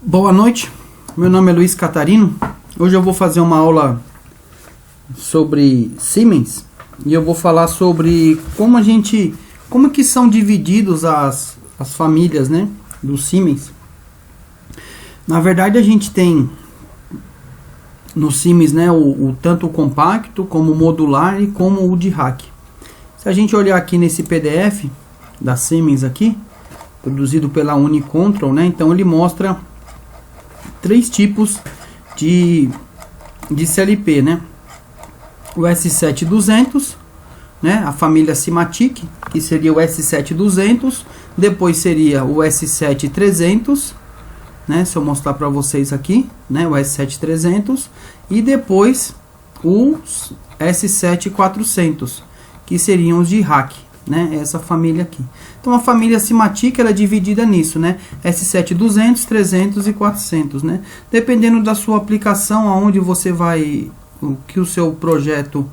Boa noite, meu nome é Luiz Catarino. Hoje eu vou fazer uma aula sobre Siemens e eu vou falar sobre como que são divididos as famílias, né, do Siemens. Na verdade a gente tem no Siemens, né, tanto o compacto como o modular e como o de rack. Se a gente olhar aqui nesse PDF da Siemens aqui, produzido pela Unicontrol, né, então ele mostra três tipos de CLP, né? O S7200, né? A família Simatic, que seria o S7200, depois seria o S7300, né? Se eu mostrar para vocês aqui, né? O S7300 e depois os S7400, que seriam os de rack, né? Essa família aqui. Então a família Simatic ela é dividida nisso, né? S7200, 300 e 400, né? Dependendo da sua aplicação, aonde você vai, o que o seu projeto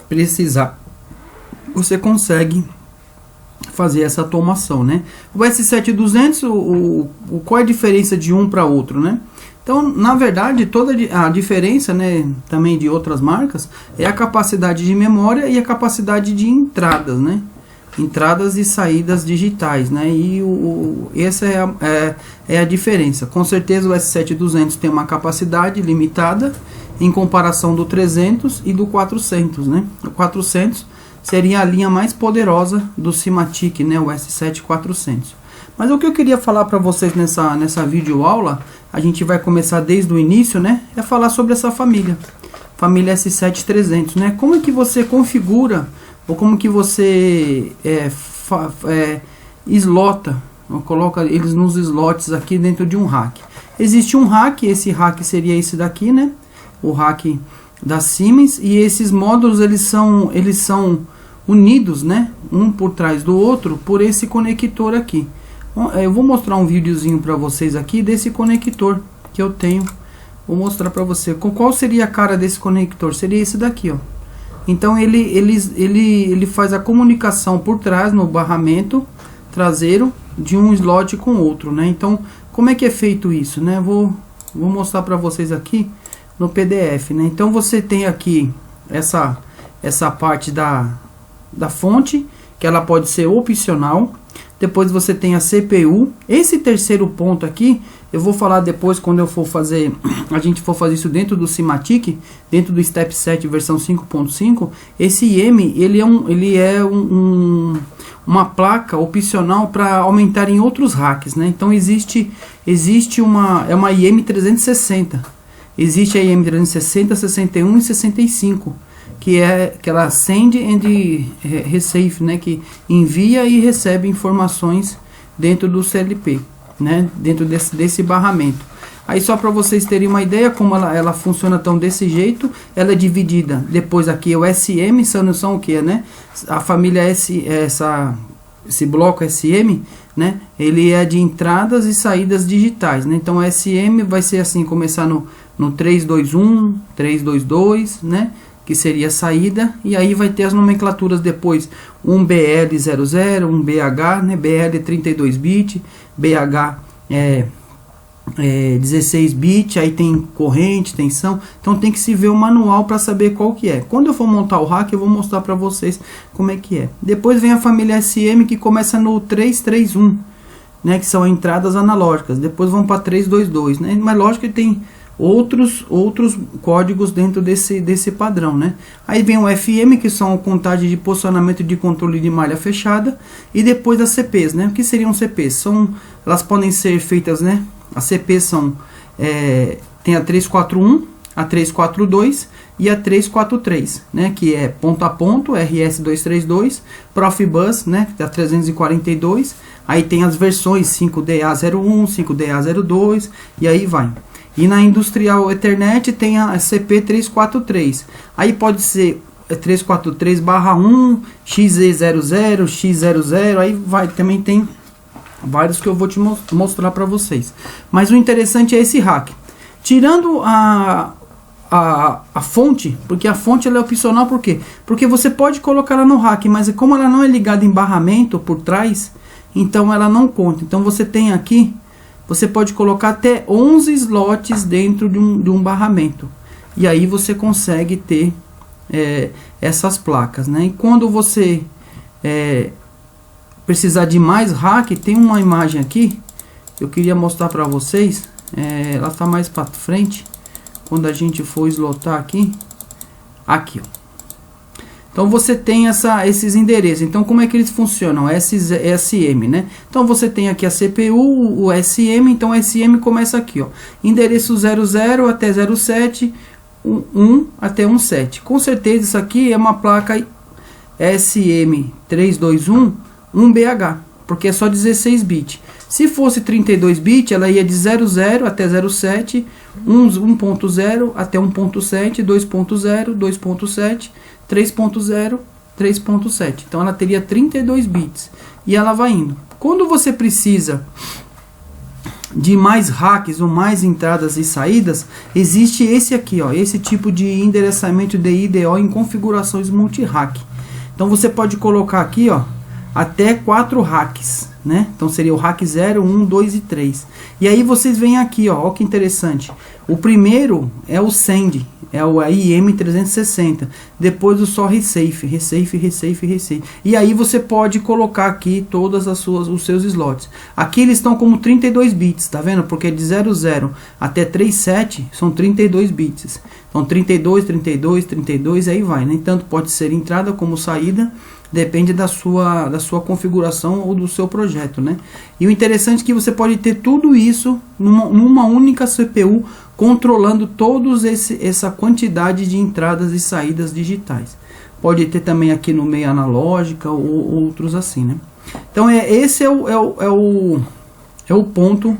precisar, você consegue fazer essa automação, né? O S7200, qual é a diferença de um para outro, né? Então, na verdade, toda a diferença, né, também de outras marcas, é a capacidade de memória e a capacidade de entradas, né? Entradas e saídas digitais, né? E essa é a diferença. Com certeza o S7200 tem uma capacidade limitada em comparação do 300 e do 400, né? O 400 seria a linha mais poderosa do Simatic, né? O S7400. Mas o que eu queria falar para vocês nessa videoaula, a gente vai começar desde o início, né? É falar sobre essa família S7300, né? Como é que você configura ou como que você slota, ou coloca eles nos slots aqui dentro de um rack. Existe um rack, esse rack seria esse daqui, né? O rack da Siemens, e esses módulos eles são unidos, né? Um por trás do outro por esse conector aqui. Eu vou mostrar um videozinho para vocês aqui desse conector que eu tenho. Vou mostrar para você. Qual seria a cara desse conector? Seria esse daqui, ó. Então ele faz a comunicação por trás no barramento traseiro de um slot com outro, né? Então como é que é feito isso, né? Vou mostrar para vocês aqui no PDF, né? Então você tem aqui essa parte da fonte, que ela pode ser opcional. Depois você tem a CPU. Esse terceiro ponto aqui, eu vou falar depois quando a gente for fazer isso dentro do Simatic, dentro do Step 7 versão 5.5. Esse IM, ele é uma placa opcional para aumentar em outros racks, né? Então existe uma IM360. Existe a IM360, 61 e 65. Que é aquela send and receive, né, que envia e recebe informações dentro do CLP, né, dentro desse barramento. Aí só para vocês terem uma ideia como ela funciona, então desse jeito, ela é dividida. Depois aqui o SM, são o que, né? A família esse bloco SM, né? Ele é de entradas e saídas digitais, né? Então o SM vai ser assim, começar no 321, 322, né? Que seria a saída, e aí vai ter as nomenclaturas depois, um BL00, um BH, né, BL é 32 bit, BH é 16 bit, aí tem corrente, tensão, então tem que se ver o manual para saber qual que é. Quando eu for montar o rack, eu vou mostrar para vocês como é que é. Depois vem a família SM, que começa no 331, né, que são entradas analógicas, depois vão para 322, né, mas lógico que tem outros códigos dentro desse padrão, né? Aí vem o FM, que são contagem de posicionamento de controle de malha fechada, e depois as CPs, né? O que seriam CPs? Elas podem ser feitas, né? As CPs tem a 341, a 342 e a 343, né? Que é ponto a ponto, RS232, Profibus, né? Que dá 342. Aí tem as versões 5DA01, 5DA02 e aí vai. E na Industrial Ethernet tem a CP343. Aí pode ser 343/1, XE00, X00, aí vai, também tem vários que eu vou te mostrar para vocês. Mas o interessante é esse rack. Tirando a fonte, porque a fonte ela é opcional, por quê? Porque você pode colocar ela no rack, mas como ela não é ligada em barramento por trás, então ela não conta. Então você tem aqui você pode colocar até 11 slots dentro de um barramento. E aí você consegue ter essas placas, né? E quando você precisar de mais rack, tem uma imagem aqui, eu queria mostrar para vocês, ela está mais para frente, quando a gente for slotar aqui, ó. Então você tem esses endereços. Então como é que eles funcionam? SM, né? Então você tem aqui a CPU, o SM, então o SM começa aqui, ó. Endereço 00 até 07, 1 até 17. Com certeza isso aqui é uma placa SM321 1BH, porque é só 16 bits. Se fosse 32 bits, ela ia de 00 até 07, 1.0 até 1.7, 2.0, 2.7, 3.0, 3.7. Então ela teria 32 bits e ela vai indo. Quando você precisa de mais racks ou mais entradas e saídas, existe esse aqui, ó, esse tipo de endereçamento DI/DO em configurações multi-rack. Então você pode colocar aqui, ó, até 4 racks, né? Então seria o rack 0, 1, 2 e 3. E aí vocês vêm aqui, ó que interessante. O primeiro é o send, é o IM360. Depois o só resafe. E aí você pode colocar aqui todas os seus slots. Aqui eles estão como 32 bits, tá vendo? Porque de 00 até 37 são 32 bits. Então 32, 32, 32, aí vai, né? Tanto pode ser entrada como saída. Depende da sua configuração ou do seu projeto, né? E o interessante é que você pode ter tudo isso numa única CPU, controlando essa quantidade de entradas e saídas digitais. Pode ter também aqui no meio analógica ou outros assim, né? Então esse é o ponto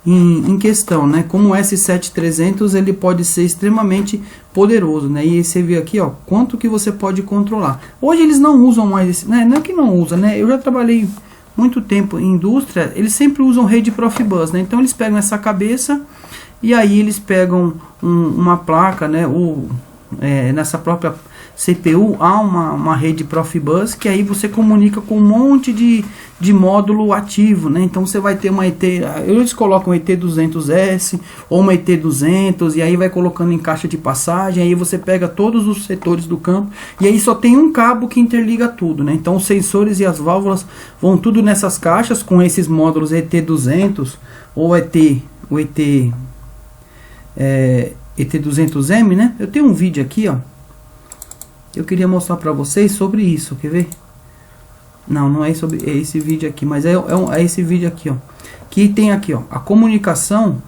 em questão, né? Como o S7300 ele pode ser extremamente poderoso, né? E você vê aqui, ó, quanto que você pode controlar. Hoje eles não usam mais esse, né? Não é que não usa, né? Eu já trabalhei muito tempo em indústria, eles sempre usam rede Profibus, né? Então eles pegam essa cabeça e aí eles pegam uma placa, né? Nessa própria CPU há uma rede Profibus que aí você comunica com um monte de módulo ativo, né? Então você vai ter uma eles colocam ET200S ou uma ET200 e aí vai colocando em caixa de passagem, aí você pega todos os setores do campo e aí só tem um cabo que interliga tudo, né? Então os sensores e as válvulas vão tudo nessas caixas com esses módulos ET200 ou ET200M, né? Eu tenho um vídeo aqui, ó. Eu queria mostrar para vocês sobre isso, quer ver? Não é sobre esse vídeo aqui, mas é esse vídeo aqui, ó. Que tem aqui, ó, a comunicação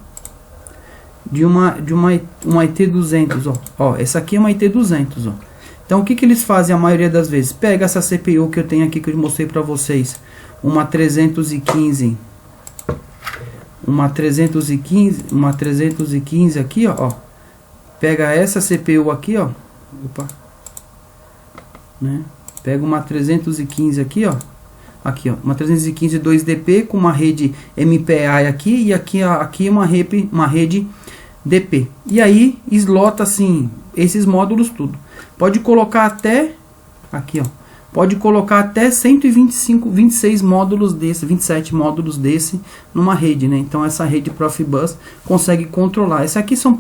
de uma ET200, ó. Essa aqui é uma ET200, ó. Então o que eles fazem a maioria das vezes? Pega essa CPU que eu tenho aqui que eu mostrei para vocês, uma 315 aqui, ó. Pega essa CPU aqui, ó. Opa. Né? Pega uma 315 aqui, ó. Aqui, ó, uma 315 2DP com uma rede MPI aqui e aqui uma rede DP. E aí eslota assim esses módulos tudo. Pode colocar até aqui, ó. Pode colocar até 26 módulos desse, 27 módulos desse numa rede, né? Então essa rede Profibus consegue controlar. Essa aqui são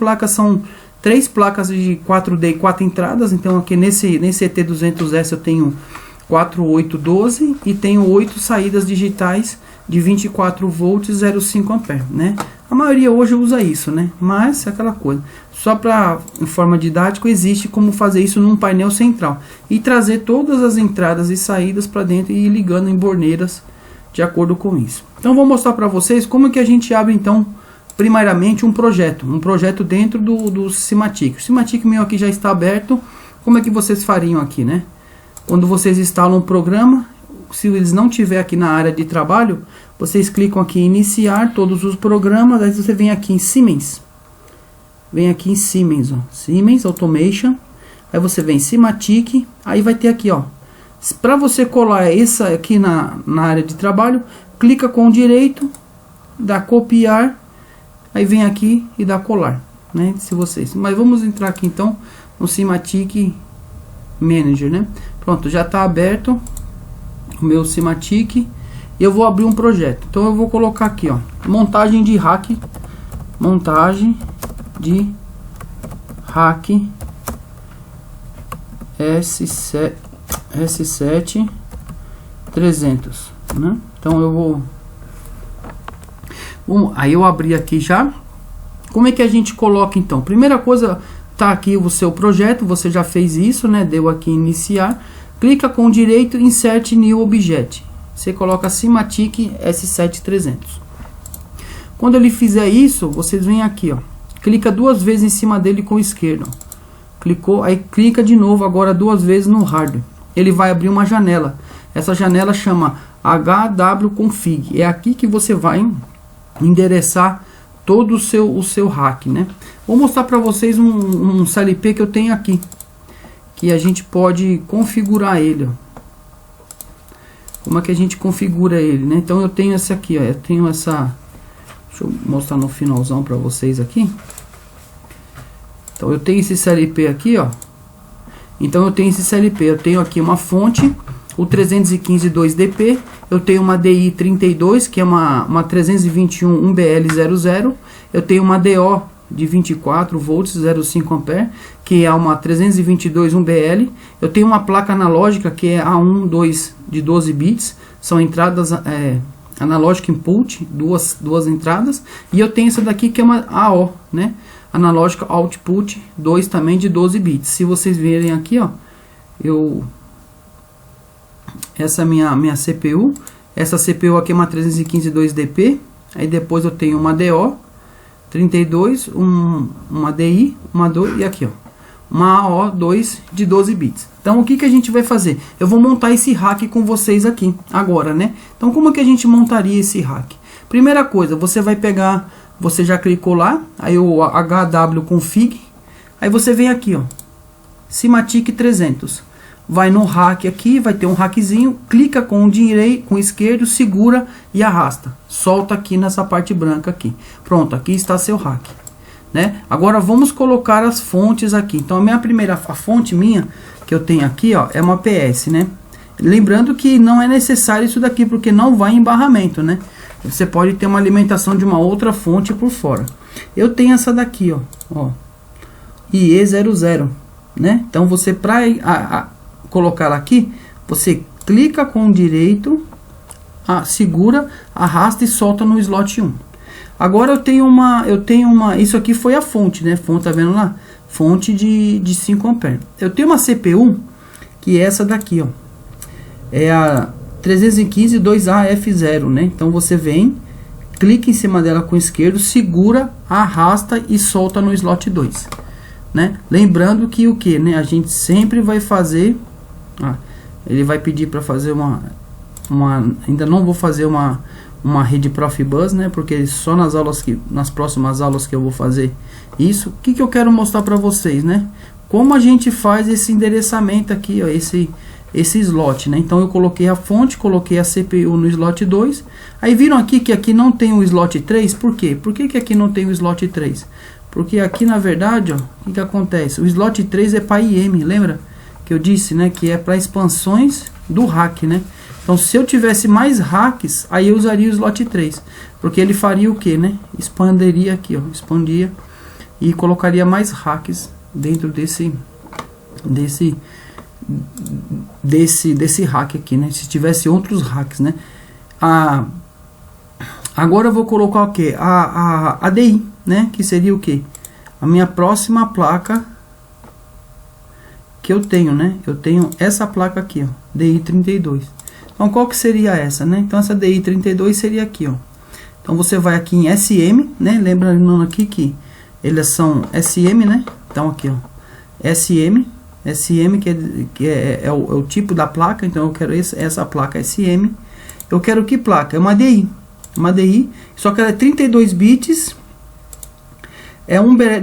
3 placas de 4D e 4 entradas. Então aqui nesse ET200S eu tenho 4, 8, 12 e tenho 8 saídas digitais de 24 volts e 0,5 ampere, né? A maioria hoje usa isso, né? Mas é aquela coisa. Só para em forma didática existe como fazer isso num painel central e trazer todas as entradas e saídas para dentro e ir ligando em borneiras de acordo com isso. Então vou mostrar para vocês como que a gente abre então primeiramente um projeto dentro do Simatic. O Simatic meu aqui já está aberto. Como é que vocês fariam aqui, né? Quando vocês instalam um programa, se eles não tiver aqui na área de trabalho, vocês clicam aqui em iniciar todos os programas, aí você vem aqui em Siemens. Vem aqui em Siemens, ó, Siemens Automation. Aí você vem Simatic, aí vai ter aqui, ó. Para você colar essa aqui na área de trabalho, clica com o direito, dá copiar, aí vem aqui e dá colar, né? Mas vamos entrar aqui então no Simatic Manager, né? Pronto, já está aberto o meu Simatic. e eu vou abrir um projeto. Então eu vou colocar aqui, ó, montagem de rack, montagem de rack S7 300, né? Então eu vou aí eu abri aqui já. Como é que a gente coloca então? Primeira coisa, tá aqui o seu projeto, você já fez isso, né? Deu aqui iniciar, clica com direito, insert new object, você coloca Simatic S7 300. Quando ele fizer isso, vocês vêm aqui, ó, clica duas vezes em cima dele com o esquerdo, clicou, aí clica de novo agora duas vezes no hardware, ele vai abrir uma janela. Essa janela chama hwconfig, é aqui que você vai endereçar todo o seu rack, né? Vou mostrar para vocês um CLP que eu tenho aqui, que a gente pode configurar ele, ó. Como é que a gente configura ele, né? Então eu tenho essa aqui, ó, eu tenho essa, deixa eu mostrar no finalzão para vocês aqui. Então eu tenho esse CLP aqui, ó. Então eu tenho esse CLP, eu tenho aqui uma fonte, o 315 2DP, eu tenho uma DI 32, que é uma 321 1BL00, eu tenho uma DO de 24 volts 0,5 ampere, que é uma 322 1BL, eu tenho uma placa analógica que é A1 2 de 12 bits, são entradas analógica input, duas entradas, e eu tenho essa daqui que é uma AO, né? Analógica output 2 também de 12 bits. Se vocês verem aqui, ó, essa é minha CPU, essa CPU aqui é uma 315 2DP, aí depois eu tenho uma DO 32, uma DI, uma 2 e aqui, ó, uma AO2 de 12 bits. Então o que a gente vai fazer? Eu vou montar esse rack com vocês aqui agora, né? Então como que a gente montaria esse rack? Primeira coisa, você vai pegar, você já clicou lá, aí o hwconfig, aí você vem aqui, ó, Simatic 300. Vai no rack aqui, vai ter um rackzinho, clica com o direito, com o esquerdo, segura e arrasta. Solta aqui nessa parte branca aqui. Pronto, aqui está seu rack, né? Agora vamos colocar as fontes aqui. Então a fonte minha que eu tenho aqui, ó, é uma PS, né? Lembrando que não é necessário isso daqui, porque não vai em barramento, né? Você pode ter uma alimentação de uma outra fonte por fora. Eu tenho essa daqui, ó, IE00, né? Então você, para colocar ela aqui, você clica com o direito, segura, arrasta e solta no slot 1. Agora eu tenho uma, isso aqui foi a fonte, né? Fonte, tá vendo lá? Fonte de 5 ampere. Eu tenho uma CPU que é essa daqui, ó, é a 315 2AF0, né? Então você vem, clica em cima dela com o esquerdo, segura, arrasta e solta no slot 2, né? Lembrando que o que, né? A gente sempre vai fazer, ele vai pedir para fazer ainda não vou fazer uma rede Profibus, né? Porque só nas próximas aulas que eu vou fazer isso. O que eu quero mostrar para vocês, né? Como a gente faz esse endereçamento aqui, ó, esse slot, né? Então eu coloquei a fonte, coloquei a CPU no slot 2. Aí viram aqui que aqui não tem o slot 3, por quê? Por que aqui não tem o slot 3? Porque aqui na verdade, ó, o que acontece? O slot 3 é para IM, lembra? Que eu disse, né, que é para expansões do rack, né? Então se eu tivesse mais racks, aí eu usaria o slot 3, porque ele faria o que, né? Expandiria aqui, ó, expandia e colocaria mais racks dentro desse rack aqui, né? Se tivesse outros racks, né? Agora eu vou colocar o que? A ADI, né? Que seria o que? A minha próxima placa que eu tenho, né? Eu tenho essa placa aqui, ó, DI 32. Então qual que seria essa, né? Então essa DI 32 seria aqui, ó. Então você vai aqui em SM, né? Lembrando aqui que eles são SM, né? Então aqui, ó, SM que é o tipo da placa. Então eu quero essa placa SM. Eu quero que placa? É uma DI, só que ela é 32 bits.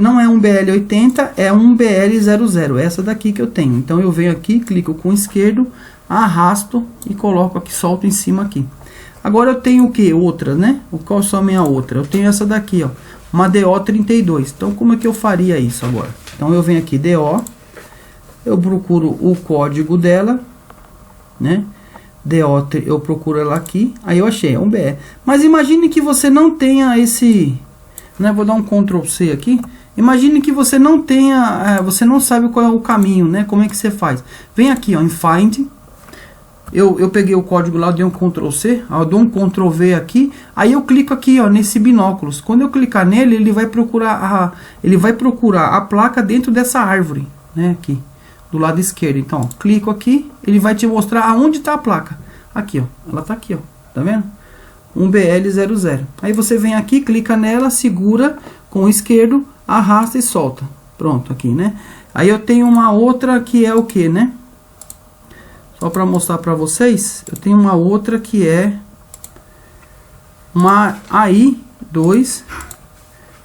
Não é um BL80, é um BL00, essa daqui que eu tenho. Então eu venho aqui, clico com o esquerdo, arrasto e coloco aqui, solto em cima aqui. Agora eu tenho o que? Outra, né? Qual só a minha outra? Eu tenho essa daqui, ó, uma DO32. Então como é que eu faria isso agora? Então eu venho aqui, DO, eu procuro o código dela, né? DO, eu procuro ela aqui, aí eu achei, é um BE. Mas imagine que você não tenha esse, né, vou dar um Ctrl C aqui. Imagine que você não tenha, você não sabe qual é o caminho, né? Como é que você faz? Vem aqui, ó, em Find. Eu peguei o código lá, dei um Ctrl C, ó, eu dou um Ctrl V aqui, aí eu clico aqui, ó, nesse binóculos. Quando eu clicar nele, ele vai procurar a placa dentro dessa árvore, né? Aqui, do lado esquerdo. Então, ó, clico aqui, ele vai te mostrar aonde está a placa. Aqui, ó, ela está aqui, ó, tá vendo? 1BL00. Aí você vem aqui, clica nela, segura com o esquerdo, arrasta e solta. Pronto, aqui, né? Aí eu tenho uma outra que é o que, né? Só para mostrar para vocês, eu tenho uma outra que é uma AI2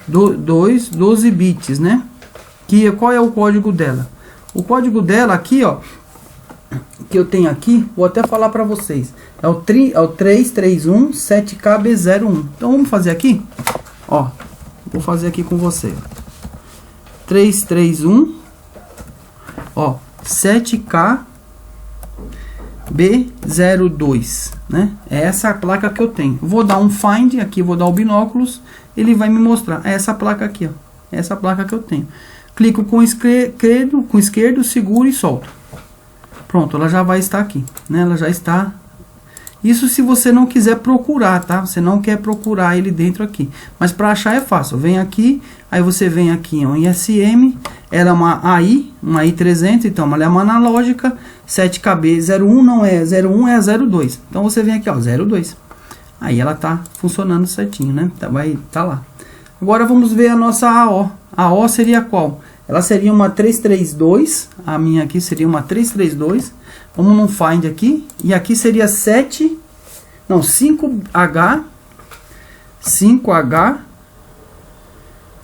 12 bits, né? Qual é o código dela? O código dela aqui, ó, que eu tenho aqui, vou até falar para vocês. É o 331-7KB01. Então vamos fazer aqui, ó. Vou fazer aqui com você. 331, ó, 7K B02, né? É essa a placa que eu tenho. Vou dar um find aqui, vou dar o binóculos, ele vai me mostrar. É essa placa aqui, ó. Essa placa que eu tenho. Clico com esquerdo, seguro e solto. Pronto, ela já vai estar aqui, né? Ela já está. Isso se você não quiser procurar, tá? Você não quer procurar ele dentro aqui. Mas para achar é fácil. Vem aqui, aí você vem aqui, ó, em ISM. Ela é uma AI300, então ela é uma analógica. 7KB01 não é 01, é a 02. Então você vem aqui, ó, 02. Aí ela tá funcionando certinho, né? Vai tá lá. Agora vamos ver a nossa AO. A AO seria qual? Ela seria uma 332. A minha aqui seria uma 332. Vamos no find aqui. E aqui seria 5H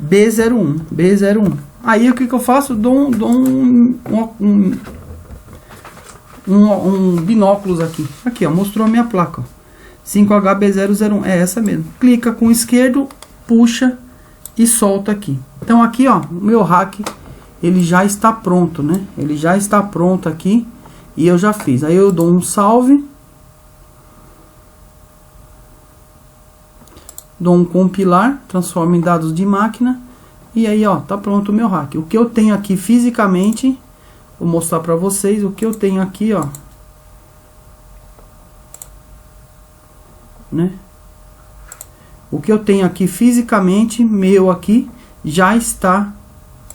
B01. Aí o que eu faço? Dou um binóculos aqui. Aqui, ó, mostrou a minha placa, ó. 5HB001, é essa mesmo. Clica com o esquerdo, puxa e solta aqui. Então aqui, ó, o meu hack, ele já está pronto, né? Ele já está pronto aqui e eu já fiz. Aí eu dou um salve, dou um compilar, transformo em dados de máquina e aí, ó, tá pronto o meu hack. O que eu tenho aqui fisicamente, vou mostrar para vocês o que eu tenho aqui, ó, né? O que eu tenho aqui fisicamente, meu aqui, já está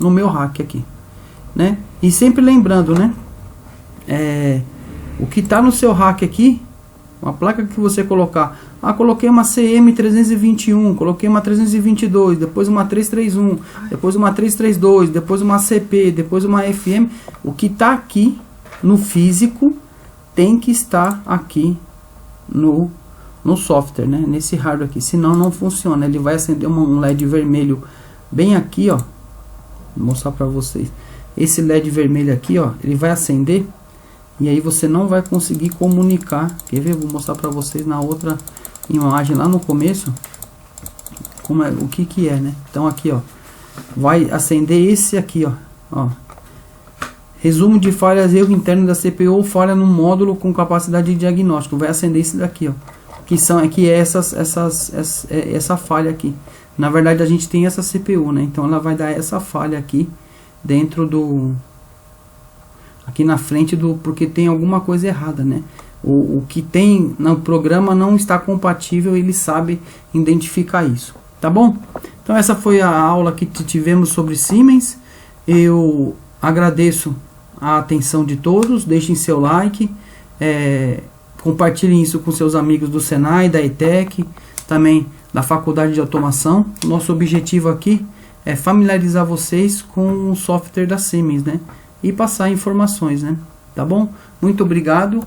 no meu hack aqui, né? E sempre lembrando, né? O que está no seu hack aqui, uma placa que você colocar, coloquei uma CM321, coloquei uma 322, depois uma 331, depois uma 332, depois uma CP, depois uma FM, o que está aqui no físico tem que estar aqui no software, né? Nesse hardware aqui, senão não funciona. Ele vai acender um LED vermelho bem aqui, ó. Vou mostrar para vocês. Esse LED vermelho aqui, ó, ele vai acender e aí você não vai conseguir comunicar. Quer ver? Vou mostrar para vocês na outra imagem lá no começo como é, o que é, né? Então aqui, ó, vai acender esse aqui, ó. Resumo de falhas, erro interno da CPU ou falha no módulo com capacidade de diagnóstico. Vai acender esse daqui, ó. Que é essa falha aqui. Na verdade a gente tem essa CPU, né? Então ela vai dar essa falha aqui dentro do, aqui na frente do, porque tem alguma coisa errada, né? O que tem no programa não está compatível, ele sabe identificar isso, tá bom? Então essa foi a aula que tivemos sobre Siemens. Eu agradeço a atenção de todos, deixem seu like, compartilhem isso com seus amigos do Senai, da ETEC, também da Faculdade de Automação. Nosso objetivo aqui é familiarizar vocês com o software da Siemens, né? E passar informações, né? Tá bom? Muito obrigado.